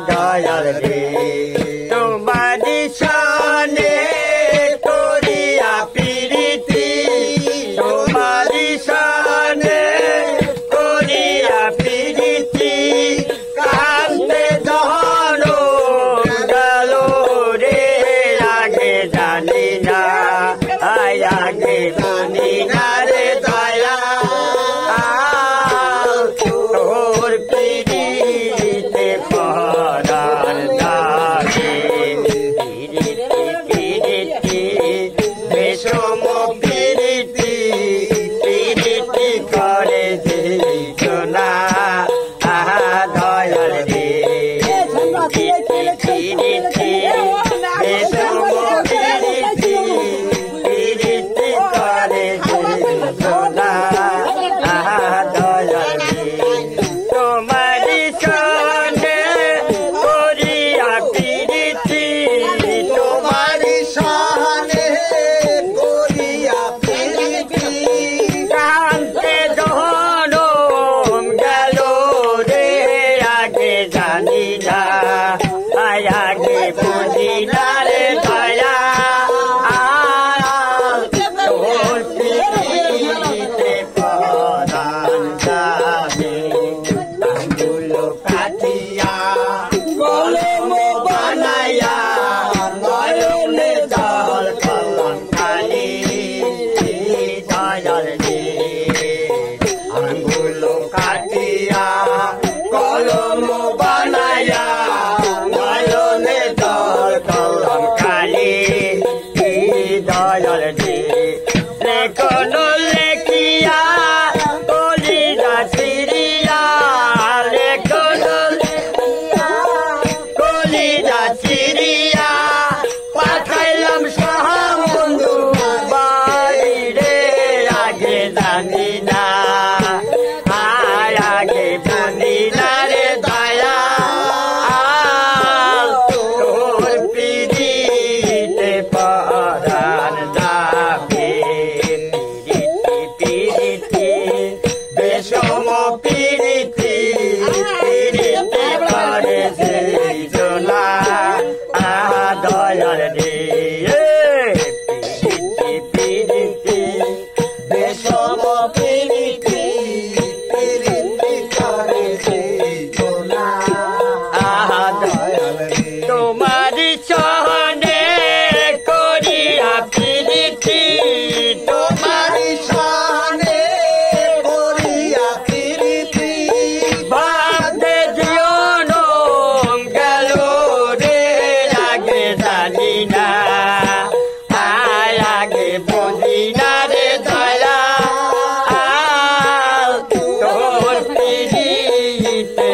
দয়াল রে তোমারি শানে করিয়া প্রীতি তোমারি শানে করিয়া প্রীতি কান্দে ধনো গেল রে আগে জানি না আগে জানি না রে দয়া তোর প্রীতিতে পরাণ লাগে প্রীতি বিষম প্রীতি প্রীতি করে দিত না দয়াল রে প্রীতি বিষম প্রীতি প্রীতি করে দিত না দয়াল রে তোমারি শানে করিয়া প্রীতি তোমারি শানে করিয়া প্রীতি কান্তে জনম গেল রে আগে জানি না আগে বুঝি না রে দয়া তোর প্রীতিতে পরাণ যাবে আঙ্গুল কাটিয়া কলম বানাইয়া নয়নে জল কলম খালি দয়াল রে আঙ্গুল কাটিয়া কলম বানাইয়া নয়নে জল কলম খালি দয়াল রে লেখন লেখিয়া কলিজা সিরিয়া লেখন কলিজা সিরিয়া পাঠাইলাম সহবন্ধু বাইরে আগে জানি না আগে জানি না রে দয়া তোর প্রীতিতে পরাণ যাবে প্রীতি বিষম প্রীতি প্রীতি করে দিত না দয়াল রে প্রীতি বিষম প্রীতি প্রীতি করে দিত না দয়াল রে তোমারি শানে করিয়া প্রীতি তোমারি শানে করিয়া প্রীতি বাদে জীবন গেল রে আগে জানি না আগে বুঝি না রে দয়া তোর প্রীতিতে